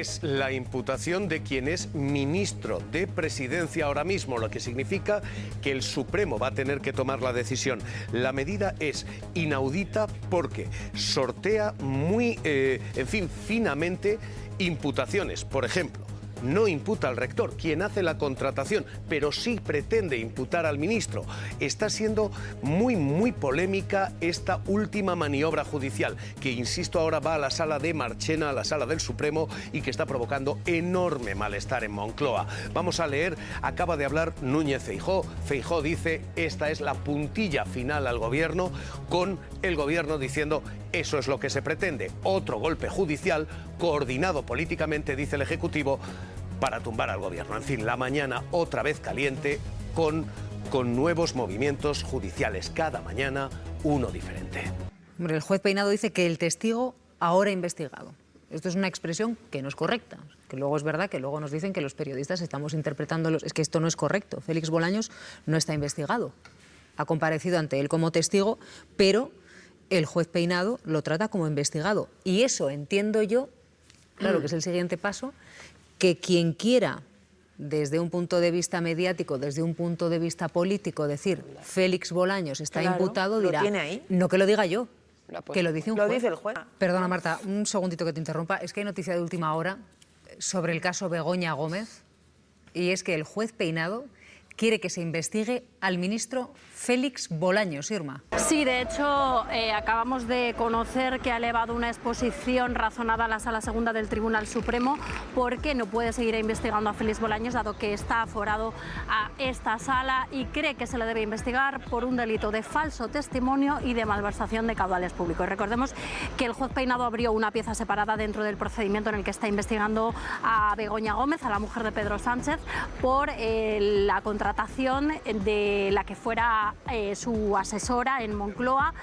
Es la imputación de quien es ministro de Presidencia ahora mismo, lo que significa que el Supremo va a tener que tomar la decisión. La medida es inaudita porque sortea muy, finamente imputaciones. Por ejemplo, no imputa al rector, quien hace la contratación, pero sí pretende imputar al ministro. Está siendo muy polémica esta última maniobra judicial, que, insisto, ahora va a la sala de Marchena, a la sala del Supremo, y que está provocando enorme malestar en Moncloa. Vamos a leer, acaba de hablar Núñez Feijóo. Feijóo dice, esta es la puntilla final al gobierno, con el gobierno diciendo, eso es lo que se pretende. Otro golpe judicial, coordinado políticamente, dice el Ejecutivo, para tumbar al gobierno. En fin, la mañana otra vez caliente con nuevos movimientos judiciales. Cada mañana uno diferente. Hombre, el juez Peinado dice que el testigo ahora investigado. Esto es una expresión que no es correcta. Que luego es verdad que luego nos dicen que los periodistas estamos interpretando... Es que esto no es correcto. Félix Bolaños no está investigado. Ha comparecido ante él como testigo, pero el juez Peinado lo trata como investigado. Y eso entiendo yo, claro que es el siguiente paso, que quien quiera, desde un punto de vista mediático, desde un punto de vista político, decir Félix Bolaños está imputado, dirá, ¿lo tiene ahí? No que lo diga yo, que lo dice un juez. Lo dice el juez. Perdona, Marta, un segundito que te interrumpa. Es que hay noticia de última hora sobre el caso Begoña Gómez, y es que el juez Peinado quiere que se investigue al ministro Félix Bolaños. Irma. Sí, de hecho, acabamos de conocer que ha elevado una exposición razonada a la Sala Segunda del Tribunal Supremo porque no puede seguir investigando a Félix Bolaños, dado que está aforado a esta sala, y cree que se le debe investigar por un delito de falso testimonio y de malversación de caudales públicos. Recordemos que el juez Peinado abrió una pieza separada dentro del procedimiento en el que está investigando a Begoña Gómez, a la mujer de Pedro Sánchez, por la contratación de la que fuera su asesora en Moncloa,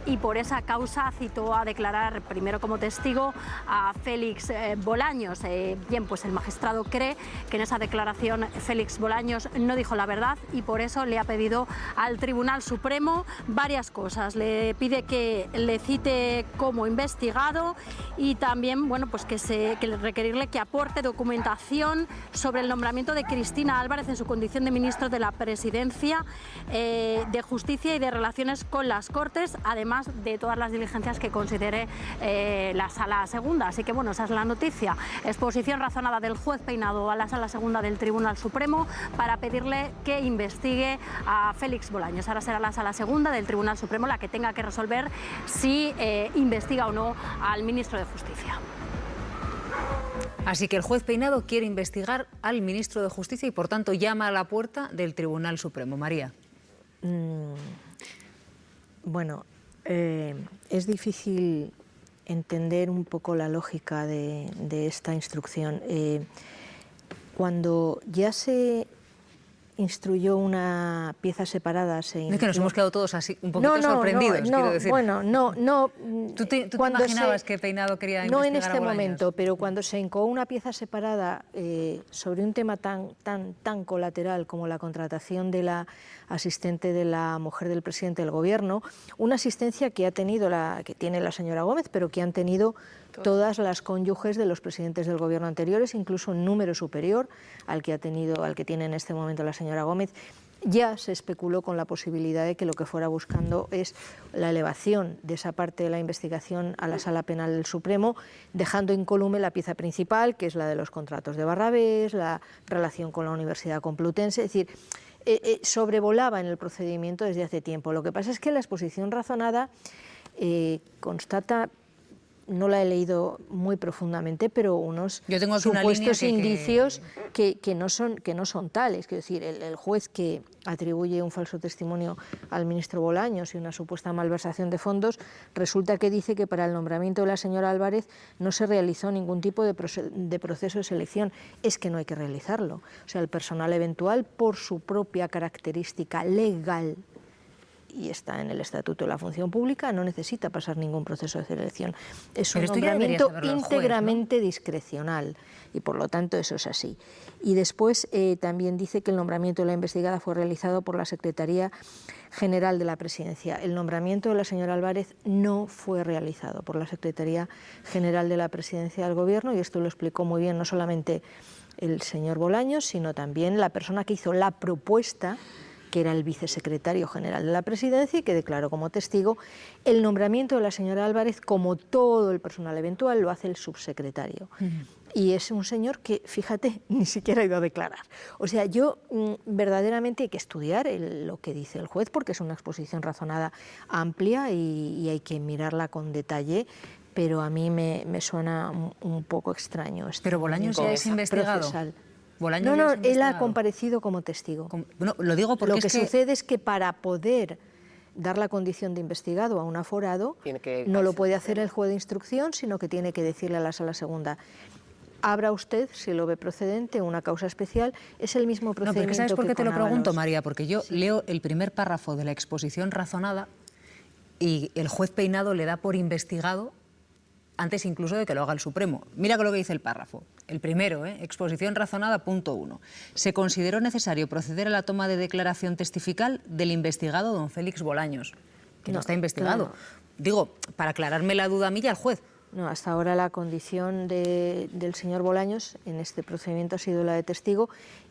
y por esa causa citó a declarar primero como testigo a Félix Bolaños. Bien, pues el magistrado cree que en esa declaración Félix Bolaños no dijo la verdad, y por eso le ha pedido al Tribunal Supremo varias cosas. Le pide que le cite como investigado y también, bueno, pues que requerirle que aporte documentación sobre el nombramiento de Cristina Álvarez en su condición de ministro de la Presidencia, de Justicia y de Relaciones con las Cortes, además de todas las diligencias que considere la Sala Segunda. Así que, bueno, esa es la noticia. Exposición razonada del juez Peinado a la Sala Segunda del Tribunal Supremo para pedirle que investigue a Félix Bolaños. Ahora será la Sala Segunda del Tribunal Supremo la que tenga que resolver si investiga o no al ministro de Justicia. Así que el juez Peinado quiere investigar al ministro de Justicia y, por tanto, llama a la puerta del Tribunal Supremo. María. Bueno, es difícil entender un poco la lógica de esta instrucción. Cuando ya se instruyó una pieza separada... Es que nos hemos quedado todos así, un poquito sorprendidos, quiero decir. Bueno, no. ¿Tú te imaginabas que Peinado quería investigar a No en este Bolaños? momento, pero cuando se incoó una pieza separada sobre un tema tan colateral como la contratación de la asistente de la mujer del presidente del gobierno, una asistencia que tiene la señora Gómez, pero que han tenido todas las cónyuges de los presidentes del gobierno anteriores, incluso un número superior al que tiene en este momento la señora Gómez. Ya se especuló con la posibilidad de que lo que fuera buscando es la elevación de esa parte de la investigación a la Sala Penal del Supremo, dejando incólume la pieza principal, que es la de los contratos de Barrabés, la relación con la Universidad Complutense. Es decir, sobrevolaba en el procedimiento desde hace tiempo. Lo que pasa es que la exposición razonada constata, no la he leído muy profundamente, pero unos supuestos indicios que no son tales. Quiero decir, el juez que atribuye un falso testimonio al ministro Bolaños y una supuesta malversación de fondos, resulta que dice que para el nombramiento de la señora Álvarez no se realizó ningún tipo de proceso de selección. Es que no hay que realizarlo. O sea, el personal eventual, por su propia característica legal y está en el Estatuto de la Función Pública, no necesita pasar ningún proceso de selección. Es un Pero esto ya debería nombramiento saberlo el juez, ¿no? íntegramente discrecional y por lo tanto eso es así. Y después también dice que el nombramiento de la investigada fue realizado por la Secretaría General de la Presidencia. El nombramiento de la señora Álvarez no fue realizado por la Secretaría General de la Presidencia del Gobierno, y esto lo explicó muy bien no solamente el señor Bolaños, sino también la persona que hizo la propuesta, que era el vicesecretario general de la Presidencia, y que declaró como testigo el nombramiento de la señora Álvarez, como todo el personal eventual, lo hace el subsecretario. Y es un señor que, fíjate, ni siquiera ha ido a declarar. O sea, yo verdaderamente hay que estudiar lo que dice el juez, porque es una exposición razonada amplia y hay que mirarla con detalle, pero a mí me suena un poco extraño. Pero Bolaños ya es investigado. Procesal. Bolaños No, ya es él ha investigado. comparecido como testigo. Bueno, lo digo porque Lo que es que sucede es que para poder dar la condición de investigado a un aforado, Tiene que no lo darse puede el hacer el juez de instrucción, sino que tiene que decirle a la Sala Segunda: abra usted, si lo ve procedente, una causa especial. Es el mismo No, procedimiento pero ¿sabes por qué te lo con pregunto, Ábalos. María? Porque yo leo el primer párrafo de la exposición razonada y el juez Peinado le da por investigado antes incluso de que lo haga el Supremo. Mira lo que dice el párrafo. El primero, exposición razonada, punto 1. Se consideró necesario proceder a la toma de declaración testifical del investigado don Félix Bolaños, que no está investigado. claro. Digo, para aclararme la duda a mí y al juez. No, hasta ahora la condición del señor Bolaños en este procedimiento ha sido la de testigo,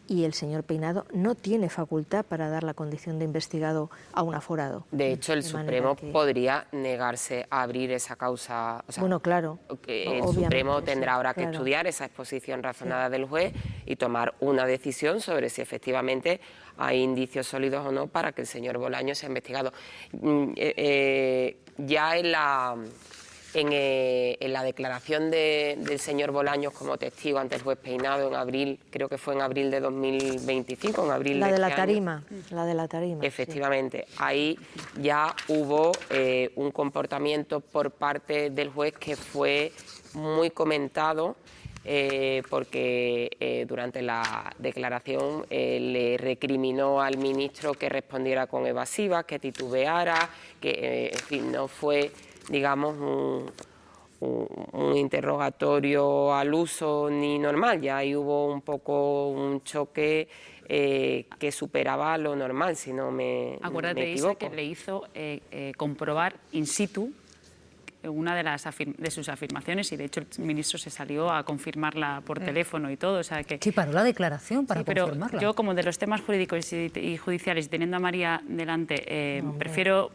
y el señor Peinado no tiene facultad para dar la condición de investigado a un aforado. De hecho, el De manera Supremo que- podría negarse a abrir esa causa. O sea, Bueno, claro, que el obviamente, Supremo tendrá sí, ahora que claro. estudiar esa exposición razonada del juez y tomar una decisión sobre si efectivamente hay indicios sólidos o no para que el señor Bolaños sea investigado. Ya en la declaración del señor Bolaños como testigo ante el juez Peinado en abril, creo que fue en abril de 2025, en abril La de la este año. tarima, la de la tarima. sí. Efectivamente, ahí ya hubo un comportamiento por parte del juez que fue muy comentado, porque durante la declaración le recriminó al ministro que respondiera con evasivas, que titubeara, que en fin, no fue, digamos, un interrogatorio al uso ni normal. Ya ahí hubo un poco un choque que superaba lo normal, si no me Acuérdate, me Isa, equivoco. que le hizo comprobar in situ una de sus afirmaciones, y de hecho el ministro se salió a confirmarla por teléfono y todo. O sea que, Sí, paró la declaración para sí, pero confirmarla. yo, como de los temas jurídicos y judiciales, y teniendo a María delante, prefiero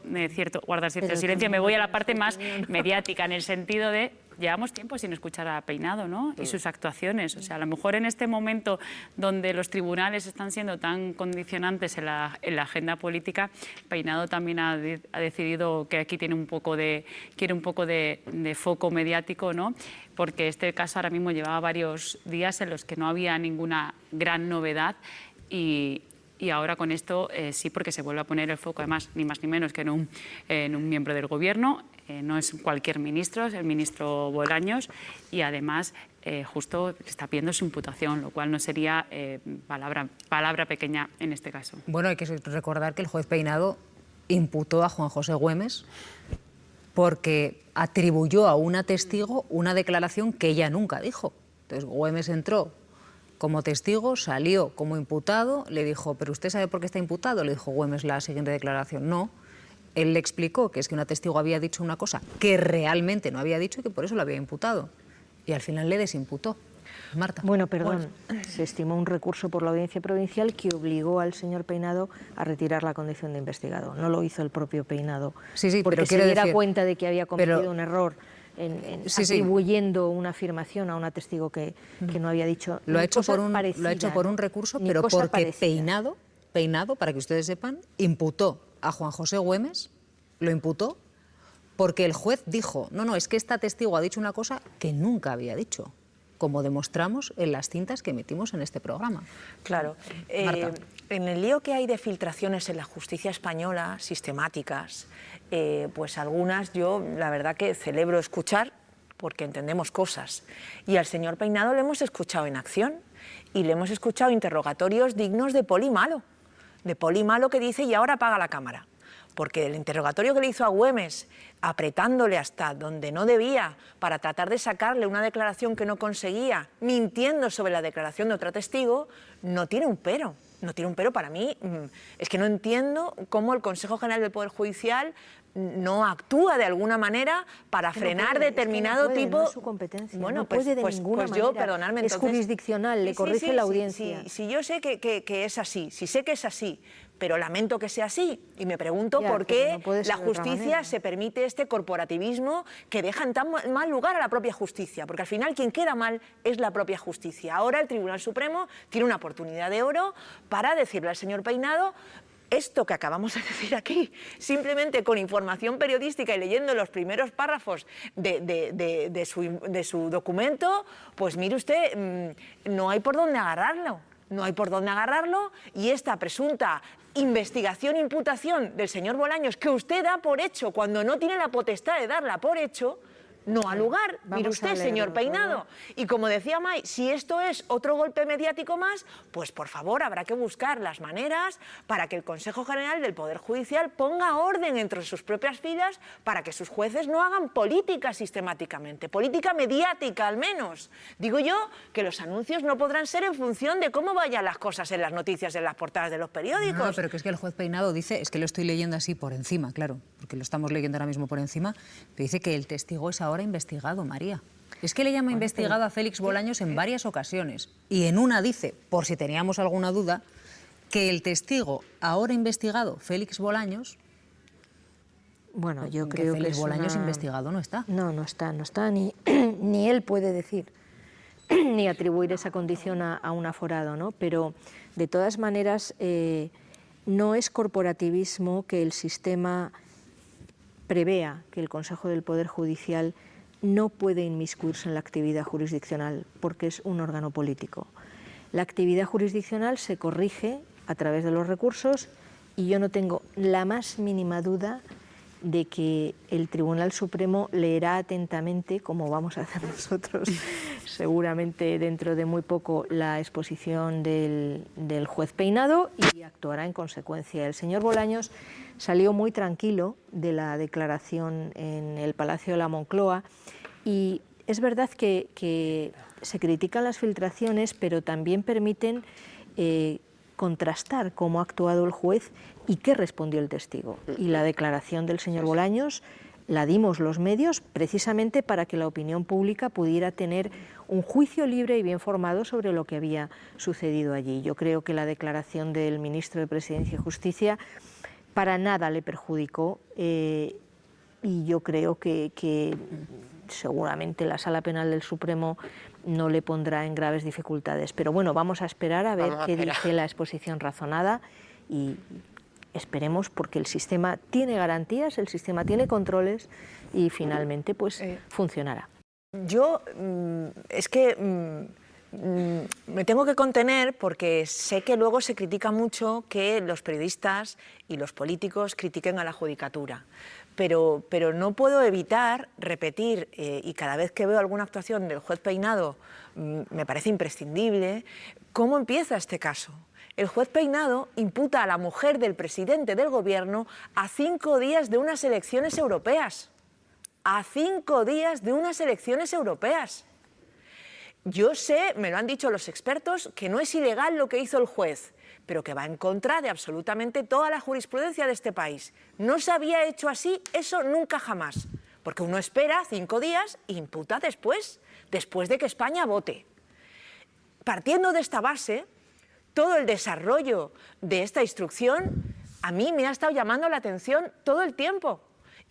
guardar cierto Pero silencio. Me también voy a no la parte tienes más opinión. mediática, en el sentido de llevamos tiempo sin escuchar a Peinado, ¿no? Y sus actuaciones. O sea, a lo mejor en este momento donde los tribunales están siendo tan condicionantes en la agenda política, Peinado también ha decidido que aquí quiere un poco de foco mediático, ¿no? Porque este caso ahora mismo llevaba varios días en los que no había ninguna gran novedad, y ahora con esto sí, porque se vuelve a poner el foco, además, ni más ni menos que en un miembro del Gobierno. No es cualquier ministro, es el ministro Bolaños, y además justo está pidiendo su imputación, lo cual no sería palabra pequeña en este caso. Bueno, hay que recordar que el juez Peinado imputó a Juan José Güemes porque atribuyó a una testigo una declaración que ella nunca dijo. Entonces Güemes entró como testigo, salió como imputado, le dijo: ¿pero usted sabe por qué está imputado? Le dijo Güemes la siguiente declaración: no. Él le explicó que es que una testigo había dicho una cosa que realmente no había dicho y que por eso lo había imputado. Y al final le desimputó. Marta. Bueno, perdón, se estimó un recurso por la Audiencia Provincial que obligó al señor Peinado a retirar la condición de investigado. No lo hizo el propio Peinado. Sí, sí, porque pero se quiero diera decir- cuenta de que había cometido pero- un error en Sí, sí. atribuyendo una afirmación a una testigo que no había dicho. Lo ha ni hecho cosa por un parecida, ¿no? recurso, Ni pero cosa porque parecida. Peinado, para que ustedes sepan, imputó a Juan José Güemes, lo imputó porque el juez dijo: no, es que esta testigo ha dicho una cosa que nunca había dicho, como demostramos en las cintas que emitimos en este programa. Claro. Marta. En el lío que hay de filtraciones en la justicia española, sistemáticas, pues algunas yo la verdad que celebro escuchar, porque entendemos cosas. Y al señor Peinado le hemos escuchado en acción, y le hemos escuchado interrogatorios dignos de Poli Malo que dice: y ahora apaga la cámara. porque el interrogatorio que le hizo a Güemes, apretándole hasta donde no debía para tratar de sacarle una declaración que no conseguía, mintiendo sobre la declaración de otro testigo, no tiene un pero. No tiene un pero. Para mí, es que no entiendo cómo el Consejo General del Poder Judicial no actúa de alguna manera para frenar determinado tipo... No es su competencia, bueno, no puede de ninguna manera. Yo, perdonadme, es entonces, jurisdiccional, le corrige la audiencia. Sí, yo sé que es así, sí sé que es así, pero lamento que sea así y me pregunto por qué la justicia se permite este corporativismo que deja en tan mal lugar a la propia justicia, porque al final quien queda mal es la propia justicia. Ahora el Tribunal Supremo tiene una oportunidad de oro para decirle al señor Peinado: esto que acabamos de decir aquí, simplemente con información periodística y leyendo los primeros párrafos de su documento, pues mire usted, no hay por dónde agarrarlo. No hay por dónde agarrarlo, y esta presunta investigación, imputación del señor Bolaños, que usted da por hecho cuando no tiene la potestad de darla por hecho, no ha lugar. Mire usted, señor Peinado. Y como decía May, si esto es otro golpe mediático más, pues por favor habrá que buscar las maneras para que el Consejo General del Poder Judicial ponga orden entre sus propias filas para que sus jueces no hagan política sistemáticamente, política mediática al menos. Digo yo que los anuncios no podrán ser en función de cómo vayan las cosas en las noticias, en las portadas de los periódicos. No, pero que es que el juez Peinado dice, es que lo estoy leyendo así por encima, claro, porque lo estamos leyendo ahora mismo por encima, pero dice que el testigo es ahora investigado, María. Es que le llama investigado a Félix Bolaños en varias ocasiones. Y en una dice, por si teníamos alguna duda, que el testigo ahora investigado, Félix Bolaños... Bueno, yo creo que Félix Bolaños investigado no está. No está, ni él puede decir, ni atribuir esa condición a un aforado, ¿no? Pero, de todas maneras, no es corporativismo que el sistema prevea que el Consejo del Poder Judicial no puede inmiscuirse en la actividad jurisdiccional porque es un órgano político. La actividad jurisdiccional se corrige a través de los recursos y yo no tengo la más mínima duda de que el Tribunal Supremo leerá atentamente, como vamos a hacer nosotros seguramente dentro de muy poco, la exposición del juez Peinado y actuará en consecuencia. El señor Bolaños salió muy tranquilo de la declaración en el Palacio de la Moncloa y es verdad que se critican las filtraciones, pero también permiten contrastar cómo ha actuado el juez y qué respondió el testigo. Y la declaración del señor Bolaños la dimos los medios precisamente para que la opinión pública pudiera tener un juicio libre y bien formado sobre lo que había sucedido allí. Yo creo que la declaración del ministro de Presidencia y Justicia para nada le perjudicó y yo creo que seguramente la Sala Penal del Supremo no le pondrá en graves dificultades. Pero bueno, vamos a esperar a ver qué dice la exposición razonada y esperemos, porque el sistema tiene garantías, el sistema tiene controles y finalmente pues funcionará. Yo es que me tengo que contener porque sé que luego se critica mucho que los periodistas y los políticos critiquen a la judicatura. Pero no puedo evitar repetir, y cada vez que veo alguna actuación del juez Peinado me parece imprescindible, cómo empieza este caso. El juez Peinado imputa a la mujer del presidente del gobierno a 5 días de unas elecciones europeas. A 5 días de unas elecciones europeas. Yo sé, me lo han dicho los expertos, que no es ilegal lo que hizo el juez, pero que va en contra de absolutamente toda la jurisprudencia de este país. No se había hecho así, eso nunca jamás, porque uno espera 5 días e imputa después de que España vote. Partiendo de esta base, todo el desarrollo de esta instrucción a mí me ha estado llamando la atención todo el tiempo.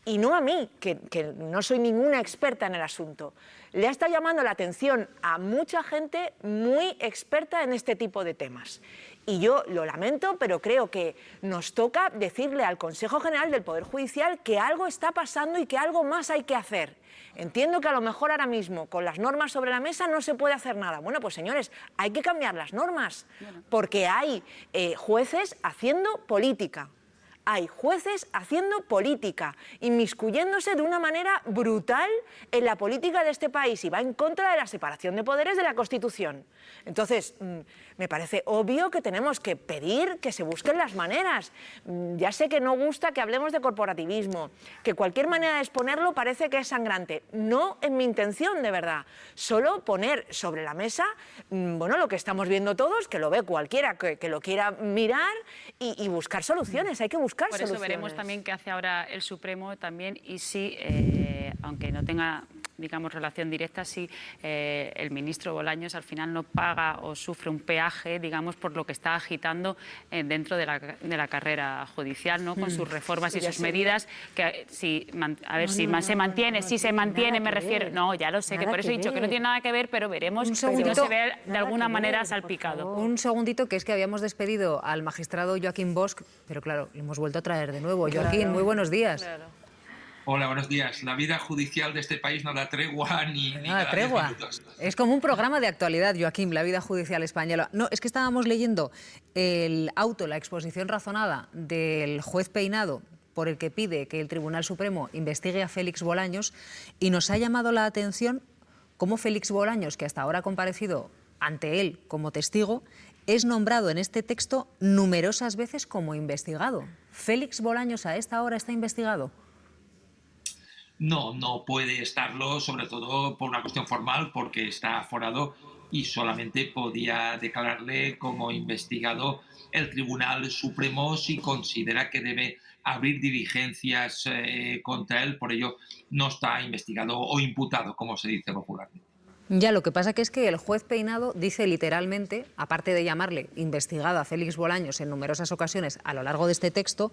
Y no a mí, que no soy ninguna experta en el asunto. Le ha estado llamando la atención a mucha gente muy experta en este tipo de temas. Y yo lo lamento, pero creo que nos toca decirle al Consejo General del Poder Judicial que algo está pasando y que algo más hay que hacer. Entiendo que a lo mejor ahora mismo, con las normas sobre la mesa, no se puede hacer nada. Bueno, pues señores, hay que cambiar las normas, porque hay jueces haciendo política. hay jueces haciendo política, inmiscuyéndose de una manera brutal en la política de este país y va en contra de la separación de poderes de la Constitución. Entonces, me parece obvio que tenemos que pedir que se busquen las maneras. Ya sé que no gusta que hablemos de corporativismo, que cualquier manera de exponerlo parece que es sangrante. No es mi intención, de verdad. Solo poner sobre la mesa, bueno, lo que estamos viendo todos, que lo ve cualquiera que lo quiera mirar y buscar soluciones. Hay que buscar soluciones. Por eso veremos también qué hace ahora el Supremo también y si, aunque no tenga, digamos, relación directa, si el ministro Bolaños al final no paga o sufre un peaje, digamos, por lo que está agitando dentro de la carrera judicial, ¿no? Con sus reformas y sus medidas, que si se mantiene, me refiero. No, ya lo sé, que por eso he dicho que no tiene nada que ver, pero veremos si no se ve de alguna manera salpicado. Un segundito, que es que habíamos despedido al magistrado Joaquín Bosch, pero claro, le hemos vuelto a traer de nuevo. Joaquín, muy buenos días. Claro. Hola, buenos días. La vida judicial de este país no da tregua ni nada tregua. Es como un programa de actualidad, Joaquín, la vida judicial española. No, es que estábamos leyendo el auto, la exposición razonada del juez Peinado, por el que pide que el Tribunal Supremo investigue a Félix Bolaños, y nos ha llamado la atención cómo Félix Bolaños, que hasta ahora ha comparecido ante él como testigo, es nombrado en este texto numerosas veces como investigado. ¿Félix Bolaños a esta hora está investigado? No, no puede estarlo, sobre todo por una cuestión formal, porque está aforado y solamente podía declararle como investigado el Tribunal Supremo si considera que debe abrir diligencias contra él. Por ello, no está investigado o imputado, como se dice popularmente. Ya, lo que pasa que es que el juez Peinado dice literalmente, aparte de llamarle investigado a Félix Bolaños en numerosas ocasiones a lo largo de este texto,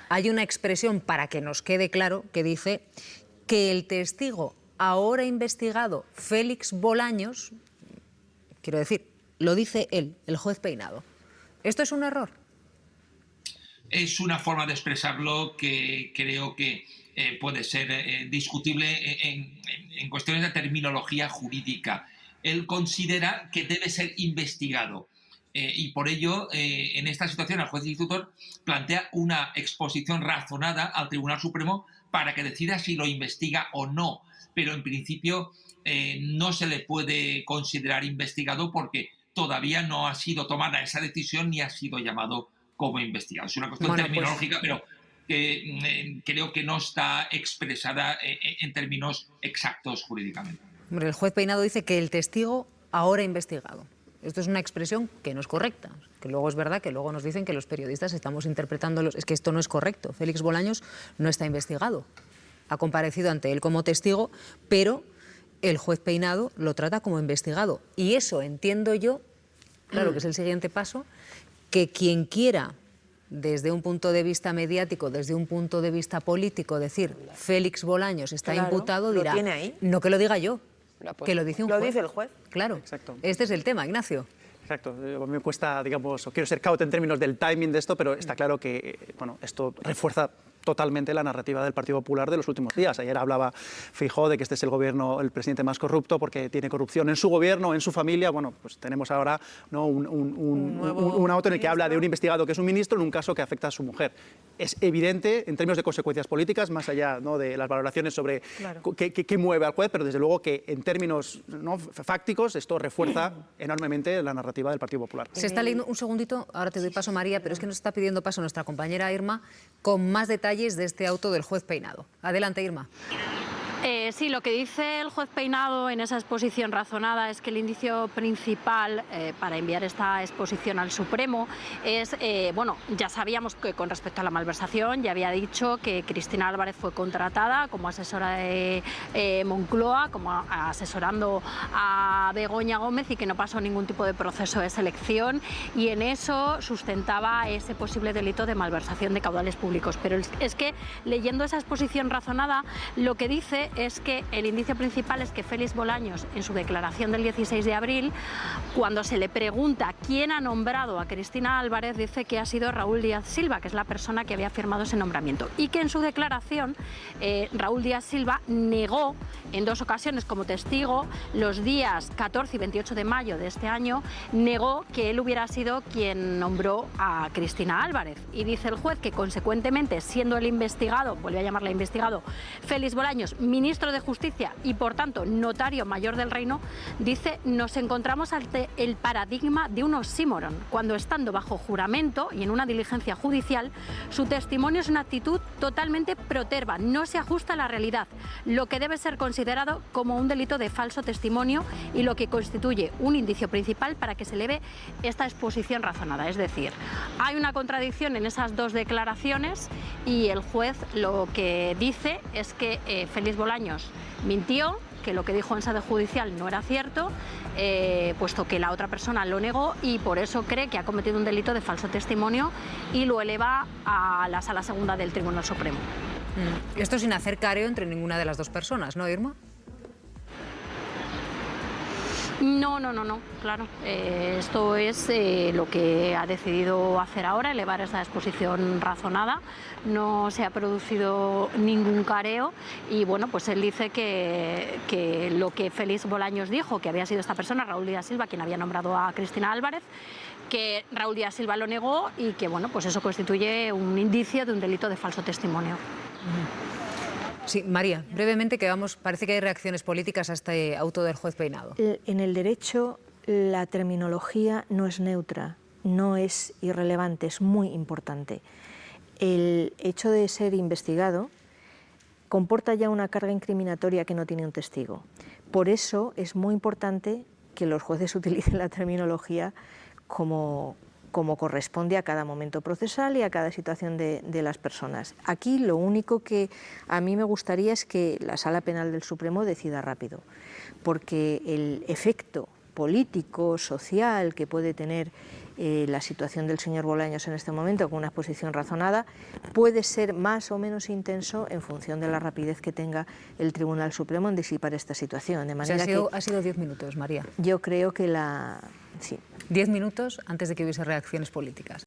hay una expresión para que nos quede claro que dice que el testigo ahora investigado Félix Bolaños, quiero decir, lo dice él, el juez Peinado. ¿Esto es un error? Es una forma de expresarlo que creo que puede ser discutible en cuestiones de terminología jurídica. Él considera que debe ser investigado y por ello en esta situación el juez instructor plantea una exposición razonada al Tribunal Supremo para que decida si lo investiga o no, pero en principio no se le puede considerar investigado porque todavía no ha sido tomada esa decisión ni ha sido llamado como investigado. Es una cuestión terminológica, pero que creo que no está expresada en términos exactos jurídicamente. Hombre, el juez Peinado dice que el testigo ahora investigado. Esto es una expresión que no es correcta, que luego es verdad que luego nos dicen que los periodistas estamos interpretándolos. Es que esto no es correcto. Félix Bolaños no está investigado. Ha comparecido ante él como testigo, pero el juez Peinado lo trata como investigado. Y eso entiendo yo, claro que es el siguiente paso, que quien quiera, desde un punto de vista mediático, desde un punto de vista político, decir Félix Bolaños está imputado, dirá, ¿lo tiene ahí? No que lo diga yo, que lo dice un juez. Lo dice el juez. Claro, exacto. Este es el tema, Ignacio. Exacto. A mí me cuesta, digamos, o quiero ser cauto en términos del timing de esto, pero está claro que, bueno, esto refuerza totalmente la narrativa del Partido Popular de los últimos días. Ayer hablaba Feijóo de que este es el gobierno, el presidente más corrupto porque tiene corrupción en su gobierno, en su familia. Bueno, pues tenemos ahora, ¿no?, un auto en el que habla de un investigado que es un ministro en un caso que afecta a su mujer. Es evidente en términos de consecuencias políticas, más allá, ¿no?, de las valoraciones sobre qué mueve al juez, pero desde luego que en términos, ¿no?, fácticos esto refuerza enormemente la narrativa del Partido Popular. Se está leyendo un segundito, ahora te doy paso, María, pero es que nos está pidiendo paso nuestra compañera Irma con más detalles de este auto del juez Peinado. Adelante, Irma. Sí, lo que dice el juez Peinado en esa exposición razonada es que el indicio principal para enviar esta exposición al Supremo es, bueno, ya sabíamos que con respecto a la malversación ya había dicho que Cristina Álvarez fue contratada como asesora de Moncloa, como asesorando a Begoña Gómez y que no pasó ningún tipo de proceso de selección y en eso sustentaba ese posible delito de malversación de caudales públicos. Pero es que leyendo esa exposición razonada lo que dice es que el indicio principal es que Félix Bolaños, en su declaración del 16 de abril, cuando se le pregunta quién ha nombrado a Cristina Álvarez, dice que ha sido Raúl Díaz Silva, que es la persona que había firmado ese nombramiento, y que en su declaración Raúl Díaz Silva negó en 2 ocasiones como testigo, los días 14 y 28 de mayo de este año, negó que él hubiera sido quien nombró a Cristina Álvarez. Y dice el juez que, consecuentemente, siendo el investigado, vuelve a llamarle investigado, Félix Bolaños, ministro de Justicia y, por tanto, notario mayor del reino, dice, nos encontramos ante el paradigma de un oxímoron, cuando, estando bajo juramento y en una diligencia judicial, su testimonio es una actitud totalmente proterva, no se ajusta a la realidad, lo que debe ser considerado como un delito de falso testimonio y lo que constituye un indicio principal para que se eleve esta exposición razonada. Es decir, hay una contradicción en esas 2 declaraciones y el juez lo que dice es que Félix Bolaños mintió, que lo que dijo en sede judicial no era cierto, puesto que la otra persona lo negó, y por eso cree que ha cometido un delito de falso testimonio y lo eleva a la Sala Segunda del Tribunal Supremo. Esto sin hacer careo entre ninguna de las 2 personas, ¿no, Irma? No, claro. Esto es lo que ha decidido hacer ahora, elevar esa exposición razonada. No se ha producido ningún careo y, bueno, pues él dice que lo que Félix Bolaños dijo, que había sido esta persona, Raúl Díaz Silva, quien había nombrado a Cristina Álvarez, que Raúl Díaz Silva lo negó y que, bueno, pues eso constituye un indicio de un delito de falso testimonio. Sí, María, brevemente, que parece que hay reacciones políticas a este auto del juez Peinado. En el derecho la terminología no es neutra, no es irrelevante, es muy importante. El hecho de ser investigado comporta ya una carga incriminatoria que no tiene un testigo. Por eso es muy importante que los jueces utilicen la terminología como corresponde a cada momento procesal y a cada situación de las personas. Aquí lo único que a mí me gustaría es que la Sala Penal del Supremo decida rápido, porque el efecto político, social que puede tener la situación del señor Bolaños en este momento con una exposición razonada puede ser más o menos intenso en función de la rapidez que tenga el Tribunal Supremo en disipar esta situación. De manera ha sido 10 minutos, María. Yo creo que sí. 10 minutos antes de que hubiese reacciones políticas.